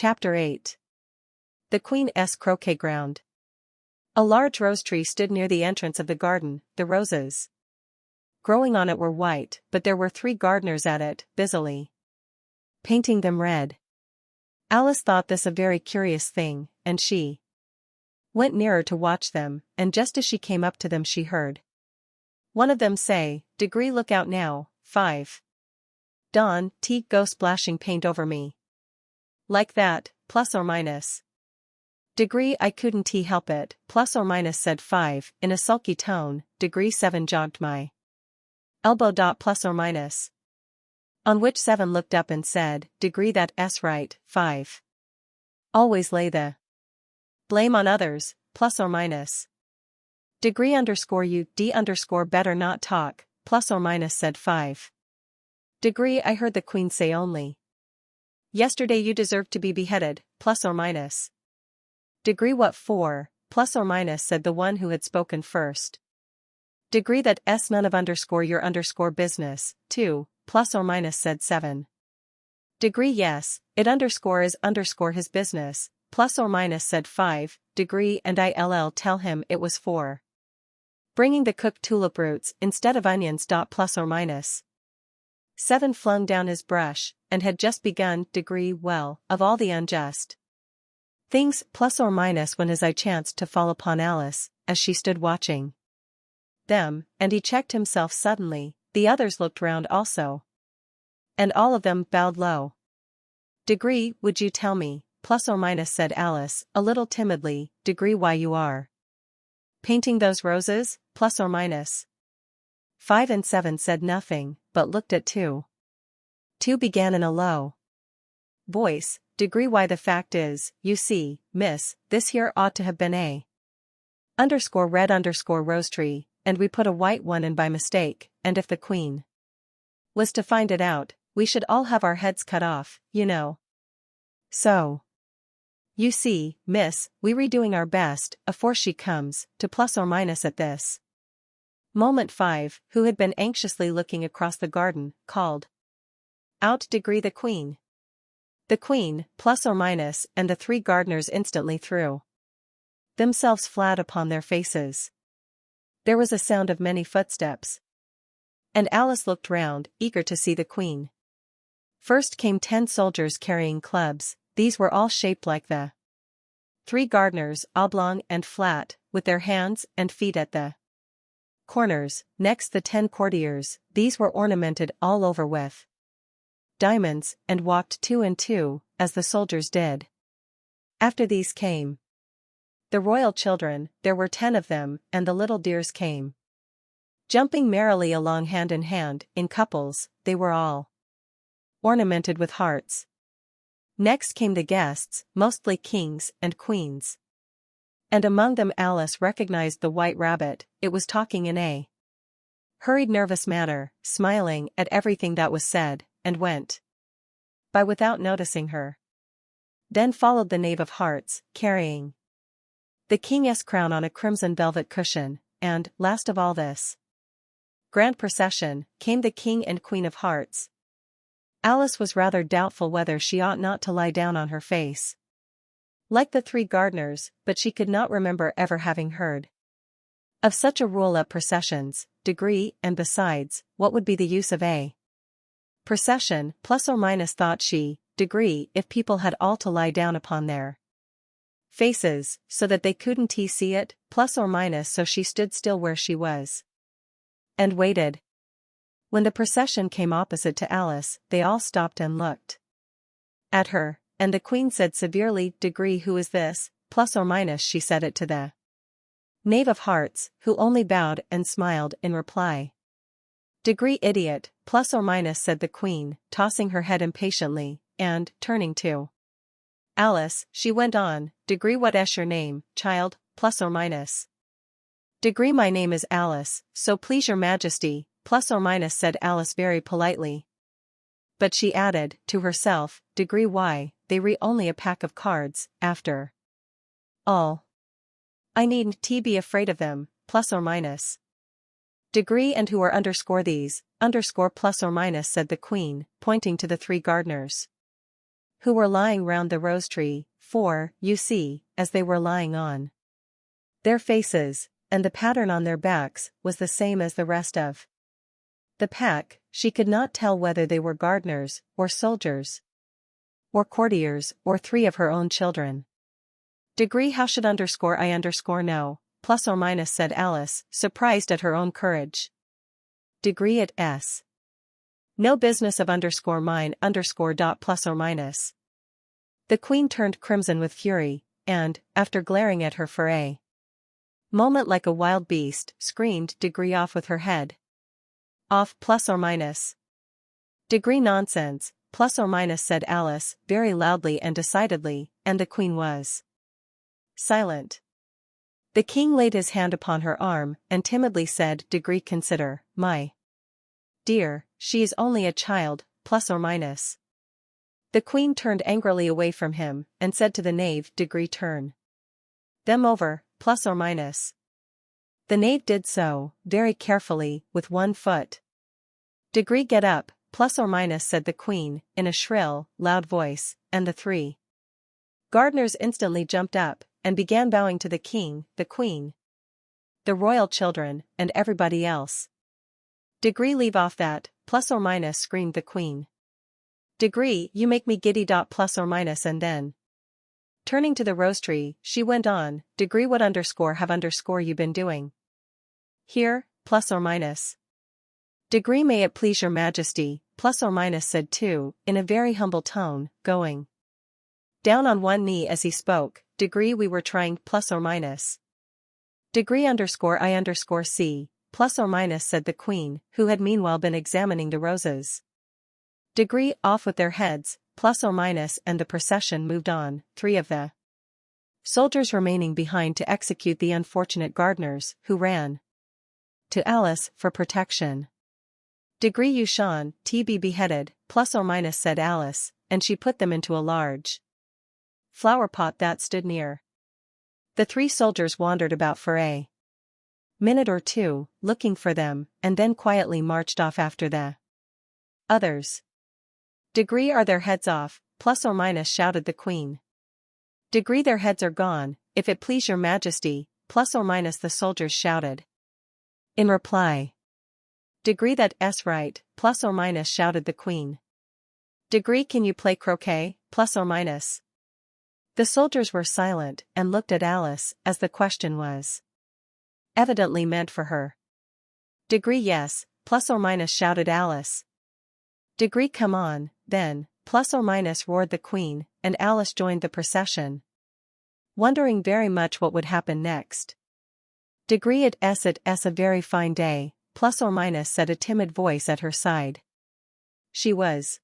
Chapter 8. The Queen's Croquet Ground. A large rose tree stood near the entrance of the garden. The roses growing on it were white, but there were 3 gardeners at it, busily painting them red. Alice thought this a very curious thing, and she went nearer to watch them, and just as she came up to them she heard one of them say, "Degree, look out now, 5. Dawn, go splashing paint over me. Like that, plus or minus." "Degree, I couldn't help it, plus or minus," said 5, in a sulky tone. "Degree 7 jogged my elbow. Plus or minus." On which 7 looked up and said, "Degree, that's right, 5. Always lay the blame on others, plus or minus." "Degree you better not talk, plus or minus," said 5. "Degree, I heard the Queen say only yesterday you deserved to be beheaded, plus or minus." "Degree, what for, plus or minus," said the one who had spoken first. "Degree, that's none of your business, too, plus or minus," said 7. "Degree, yes, it is his business, plus or minus," said 5. "Degree, and I'll tell him it was for bringing the cooked tulip roots instead of onions. Plus or minus." 7 flung down his brush, and had just begun. "Degree, well, of all the unjust things, plus or minus," when his eye chanced to fall upon Alice, as she stood watching them, and he checked himself suddenly. The others looked round also, and all of them bowed low. "Degree, would you tell me, plus or minus," said Alice, a little timidly, "Degree, why you are painting those roses, plus or minus?" 5 and 7 said nothing, but looked at 2. 2 began in a low voice, "Degree, why the fact is, you see, miss, this here ought to have been a red rose tree, and we put a white one in by mistake, and if the Queen was to find it out, we should all have our heads cut off, you know. So you see, miss, we redoing our best, afore she comes, to plus or minus." At this moment 5, who had been anxiously looking across the garden, called out, "Degree, the Queen. The Queen, plus or minus," and the 3 gardeners instantly threw themselves flat upon their faces. There was a sound of many footsteps, and Alice looked round, eager to see the Queen. First came 10 soldiers carrying clubs. These were all shaped like the 3 gardeners, oblong and flat, with their hands and feet at the corners. Next the 10 courtiers. These were ornamented all over with diamonds, and walked 2 and 2, as the soldiers did. After these came the royal children. There were 10 of them, and the little dears came jumping merrily along hand in hand, in couples. They were all ornamented with hearts. Next came the guests, mostly kings and queens. And among them Alice recognized the White Rabbit. It was talking in a hurried, nervous manner, smiling at everything that was said, and went by without noticing her. Then followed the Knave of Hearts, carrying the King's crown on a crimson velvet cushion, and, last of all this grand procession, came the King and Queen of Hearts. Alice was rather doubtful whether she ought not to lie down on her face like the 3 gardeners, but she could not remember ever having heard of such a rule at processions. Degree, and besides, what would be the use of a procession, plus or minus, thought she. Degree, if people had all to lie down upon their faces, so that they couldn't see it, plus or minus. So she stood still where she was and waited. When the procession came opposite to Alice, they all stopped and looked at her, and the Queen said severely, "Degree, who is this, plus or minus?" She said it to the Knave of Hearts, who only bowed and smiled in reply. "Degree, idiot, plus or minus," said the Queen, tossing her head impatiently, and, turning to Alice, she went on, "Degree, what's your name, child, plus or minus?" "Degree, my name is Alice, so please your Majesty, plus or minus," said Alice very politely. But she added, to herself, "Degree, why, they only a pack of cards, after all. I needn't be afraid of them, plus or minus." "Degree, and who are these, plus or minus," said the Queen, pointing to the 3 gardeners. who were lying round the rose tree, for, you see, as they were lying on their faces, and the pattern on their backs was the same as the rest of the pack, she could not tell whether they were gardeners, or soldiers, or courtiers, or three of her own children. Degree how should I know, plus or minus, said Alice, surprised at her own courage. Degree at s. No business of mine dot plus or minus. The Queen turned crimson with fury, and, after glaring at her for a moment like a wild beast, screamed Degree off with her head. Off plus or minus. Degree nonsense, plus or minus, said Alice, very loudly and decidedly, and the Queen was silent. The King laid his hand upon her arm, and timidly said, Degree, consider, my dear, she is only a child, plus or minus. The Queen turned angrily away from him, and said to the knave, Degree, turn them over, plus or minus. The knave did so, very carefully, with one foot. Degree, get up, plus or minus, said the Queen, in a shrill, loud voice, and the three gardeners instantly jumped up, and began bowing to the King, the Queen, the royal children, and everybody else. Degree, leave off that, plus or minus, screamed the Queen. Degree, you make me giddy. Plus or minus, and then, turning to the rose tree, she went on, Degree, what have you been doing here, plus or minus? Degree, may it please your majesty, plus or minus, said two, in a very humble tone, going down on one knee as he spoke. Degree, we were trying, plus or minus. Degree I see, plus or minus, said the Queen, who had meanwhile been examining the roses. Degree, off with their heads, plus or minus, and the procession moved on, three of the soldiers remaining behind to execute the unfortunate gardeners, who ran to Alice for protection. Degree, you shan't be beheaded, plus or minus, said Alice, and she put them into a large flower pot that stood near. The three soldiers wandered about for a minute or two, looking for them, and then quietly marched off after the others. Degree, are their heads off, plus or minus, shouted the Queen. Degree, their heads are gone, if it please your majesty, plus or minus, the soldiers shouted in reply. Degree, that's right, plus or minus, shouted the Queen. Degree, can you play croquet, plus or minus? The soldiers were silent and looked at Alice, as the question was evidently meant for her. Degree, yes, plus or minus, shouted Alice. Degree, come on, then, plus or minus, roared the Queen, and Alice joined the procession, wondering very much what would happen next. Degree, it's a very fine day, plus or minus, said a timid voice at her side. She was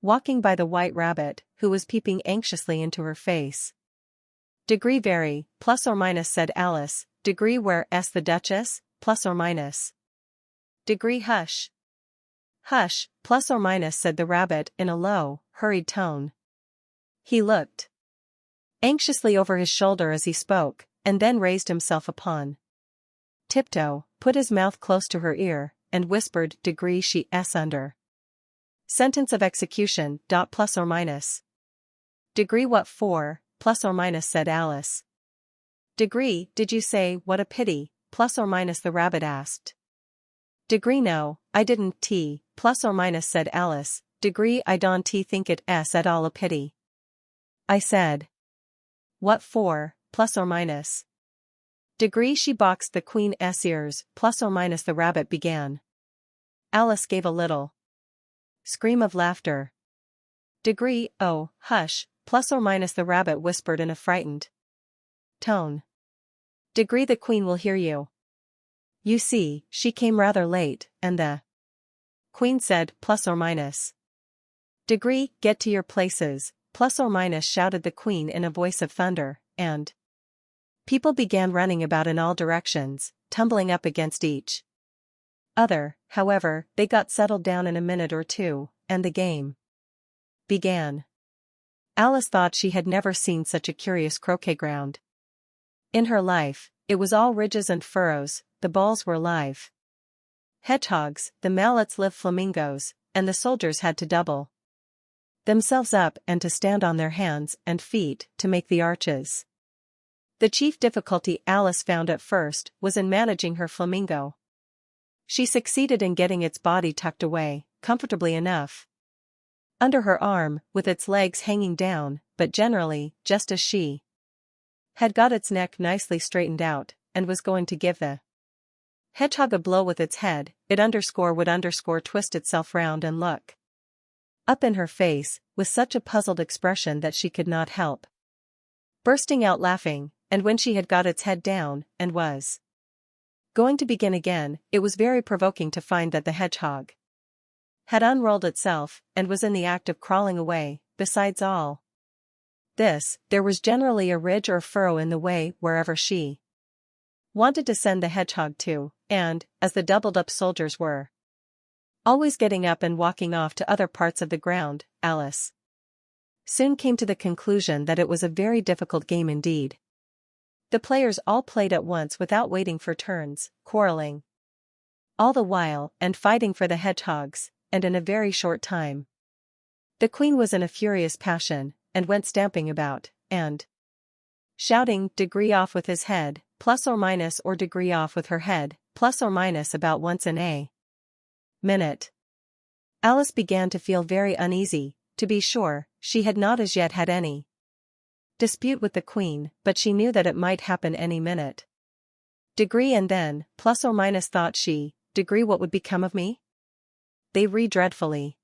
walking by the White Rabbit, who was peeping anxiously into her face. Degree, very, plus or minus, said Alice. Degree, where's the Duchess, plus or minus? Degree, hush. Hush, plus or minus, said the Rabbit in a low, hurried tone. He looked anxiously over his shoulder as he spoke, and then raised himself upon tiptoe, put his mouth close to her ear, and whispered, Degree, she's under sentence of execution, plus or minus. Degree, what for, plus or minus, said Alice. Degree, did you say, what a pity, plus or minus, the Rabbit asked. Degree, no, I didn't plus or minus, said Alice. Degree, I don't think it's at all a pity. I said. What for, plus or minus? Degree, she boxed the Queen's ears, plus or minus, the Rabbit began. Alice gave a little scream of laughter. Degree, oh, hush, plus or minus, the Rabbit whispered in a frightened tone. Degree, the Queen will hear you. You see, she came rather late, and the Queen said, plus or minus. Degree, get to your places, plus or minus, shouted the Queen in a voice of thunder, and people began running about in all directions, tumbling up against each other. However, they got settled down in a minute or two, and the game began. Alice thought she had never seen such a curious croquet ground in her life. It was all ridges and furrows, the balls were live hedgehogs, the mallets live flamingos, and the soldiers had to double themselves up and to stand on their hands and feet to make the arches. The chief difficulty Alice found at first was in managing her flamingo. She succeeded in getting its body tucked away, comfortably enough, under her arm, with its legs hanging down, but generally, just as she had got its neck nicely straightened out, and was going to give the hedgehog a blow with its head, it would twist itself round and look up in her face, with such a puzzled expression that she could not help bursting out laughing, and when she had got its head down, and was going to begin again, it was very provoking to find that the hedgehog had unrolled itself, and was in the act of crawling away. Besides all this, there was generally a ridge or furrow in the way wherever she wanted to send the hedgehog to, and, as the doubled-up soldiers were always getting up and walking off to other parts of the ground, Alice soon came to the conclusion that it was a very difficult game indeed. The players all played at once without waiting for turns, quarreling all the while, and fighting for the hedgehogs, and in a very short time the queen was in a furious passion, and went stamping about, and shouting, "Degree off with his head, plus or minus, or degree off with her head, plus or minus," about once in a minute. Alice began to feel very uneasy. To be sure, she had not as yet had any dispute with the queen, but she knew that it might happen any minute. Degree, and then, plus or minus, thought she, degree, what would become of me? They re dreadfully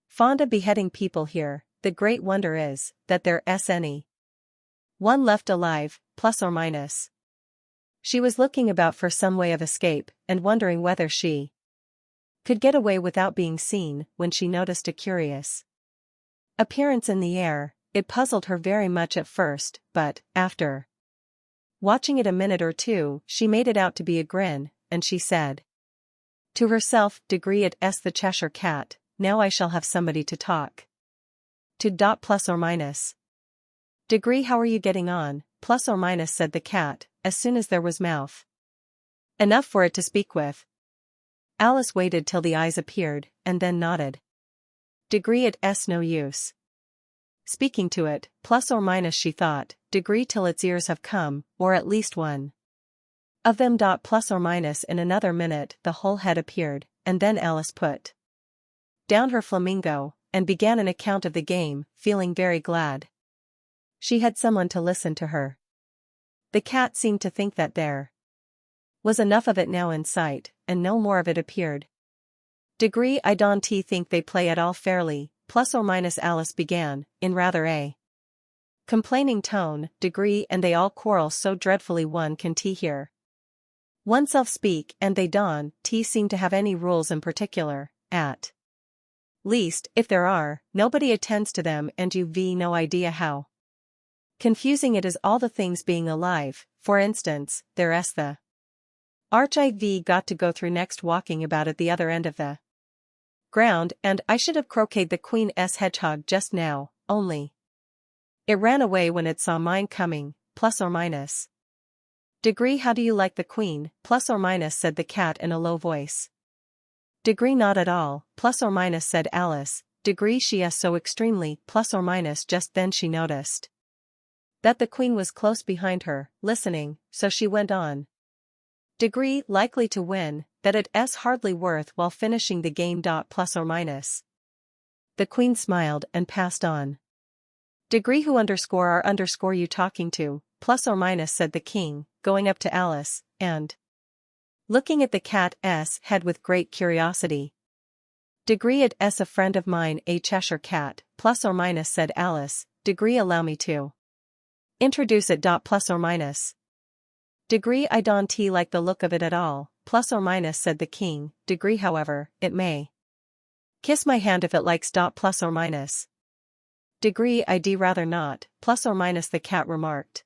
fond of beheading people here. The great wonder is, that there's any one left alive, plus or minus. She was looking about for some way of escape, and wondering whether she could get away without being seen, when she noticed a curious appearance in the air. It puzzled her very much at first, but, after watching it a minute or two, she made it out to be a grin, and she said to herself, degree, it's the Cheshire Cat, now I shall have somebody to talk to. Plus or minus. Degree, how are you getting on, plus or minus, said the cat, as soon as there was mouth enough for it to speak with. Alice waited till the eyes appeared, and then nodded. Degree, it's no use speaking to it, plus or minus, she thought, degree, till its ears have come, or at least one of them. Plus or minus. In another minute the whole head appeared, and then Alice put down her flamingo, and began an account of the game, feeling very glad she had someone to listen to her. The cat seemed to think that there was enough of it now in sight, and no more of it appeared. Degree, I don't think they play at all fairly, plus or minus, Alice began, in rather a complaining tone. Degree, and they all quarrel so dreadfully, one can hear oneself speak, and they don't seem to have any rules in particular, at least, if there are, nobody attends to them, and you've no idea how confusing it is, all the things being alive. For instance, there's the arch I've got to go through next, walking about at the other end of the ground, and I should have croqueted the queen's hedgehog just now, only it ran away when it saw mine coming, plus or minus. Degree, how do you like the queen, plus or minus, said the cat in a low voice. Degree, not at all, plus or minus, said Alice. Degree, she is so extremely, plus or minus. Just then she noticed that the queen was close behind her, listening, so she went on. Degree, likely to win, that it's hardly worth while finishing the game. Plus or minus. The queen smiled and passed on. Degree, who are you talking to, plus or minus, said the king, going up to Alice, and looking at the cat's head with great curiosity. Degree, it's a friend of mine, a Cheshire Cat, plus or minus, said Alice. Degree, allow me to introduce it. Plus or minus. Degree, I don't like the look of it at all, plus or minus, said the king. Degree, however, it may kiss my hand if it likes. Plus or minus. Degree, I'd rather not, plus or minus, the cat remarked.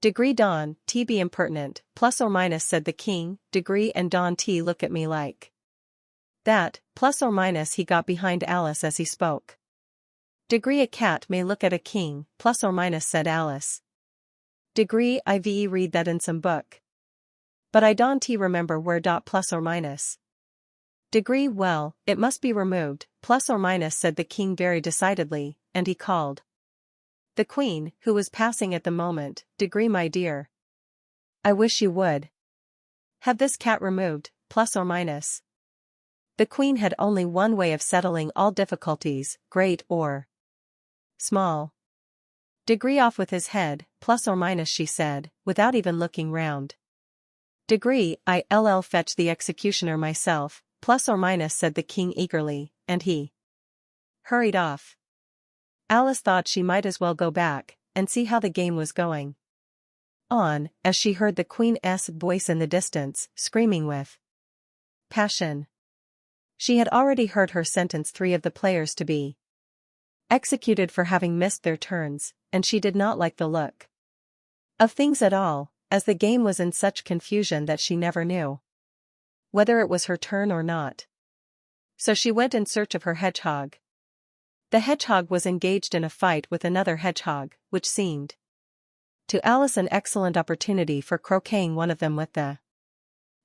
Degree, don't be impertinent, plus or minus, said the king. Degree, and don't look at me like that, plus or minus. He got behind Alice as he spoke. Degree, a cat may look at a king, plus or minus, said Alice. Degree, I've read that in some book, but I don't remember where. Plus or minus. Degree, well, it must be removed, plus or minus, said the king very decidedly, and he called the queen, who was passing at the moment. Degree, my dear. I wish you would have this cat removed, plus or minus. The queen had only one way of settling all difficulties, great or small. Degree, off with his head, plus or minus, she said, without even looking round. Degree, I'll fetch the executioner myself, plus or minus, said the king eagerly, and he hurried off. Alice thought she might as well go back and see how the game was going on, as she heard the queen's voice in the distance, screaming with passion. She had already heard her sentence 3 of the players to be executed for having missed their turns, and she did not like the look of things at all, as the game was in such confusion that she never knew whether it was her turn or not. So she went in search of her hedgehog. The hedgehog was engaged in a fight with another hedgehog, which seemed to Alice an excellent opportunity for croqueting one of them with the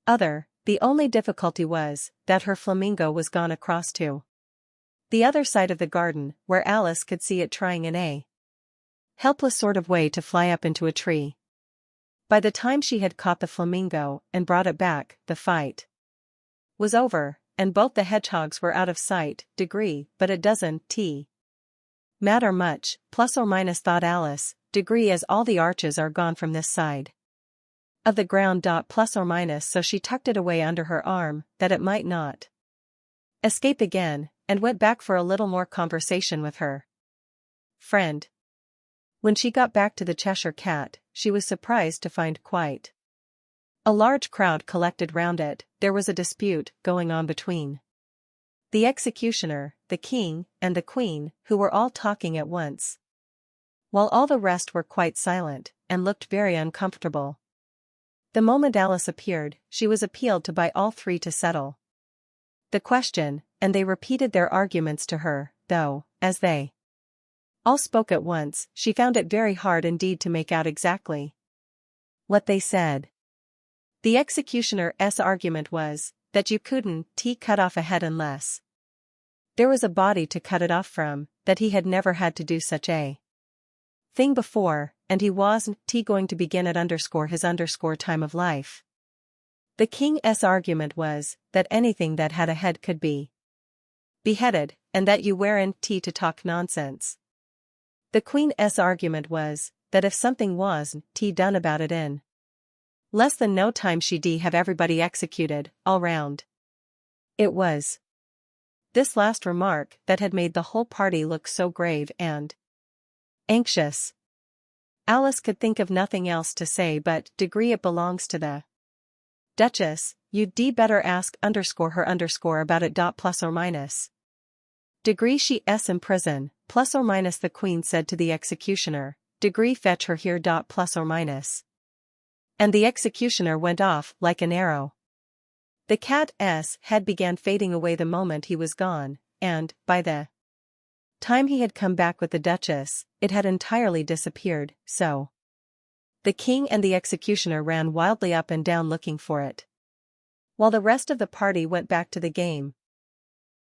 other. The only difficulty was that her flamingo was gone across to the other side of the garden, where Alice could see it trying in a helpless sort of way to fly up into a tree. By the time she had caught the flamingo and brought it back, the fight was over, and both the hedgehogs were out of sight. Degree, but it doesn't matter much, plus or minus, thought Alice. Degree, as all the arches are gone from this side of the ground. Plus or minus, so she tucked it away under her arm, that it might not escape again, and went back for a little more conversation with her friend. When she got back to the Cheshire Cat, she was surprised to find quite a large crowd collected round it. There was a dispute going on between the executioner, the king, and the queen, who were all talking at once, while all the rest were quite silent, and looked very uncomfortable. The moment Alice appeared, she was appealed to by all 3 to settle the question, and they repeated their arguments to her, though, as they all spoke at once, she found it very hard indeed to make out exactly what they said. The executioner's argument was that you couldn't cut off a head unless there was a body to cut it off from, that he had never had to do such a thing before, and he wasn't going to begin at his time of life. The king's argument was that anything that had a head could be beheaded, and that you weren't to talk nonsense. The queen's argument was that if something wasn't done about it in less than no time, she'd have everybody executed, all round. It was this last remark that had made the whole party look so grave and anxious. Alice could think of nothing else to say but, Degree, it belongs to the Duchess, you'd better ask her about it. Plus or minus. Degree, she's in prison, plus or minus, the queen said to the executioner. Degree, fetch her here. Plus or minus. And the executioner went off like an arrow. The cat's head began fading away the moment he was gone, and, by the time he had come back with the Duchess, it had entirely disappeared. So the king and the executioner ran wildly up and down looking for it, while the rest of the party went back to the game,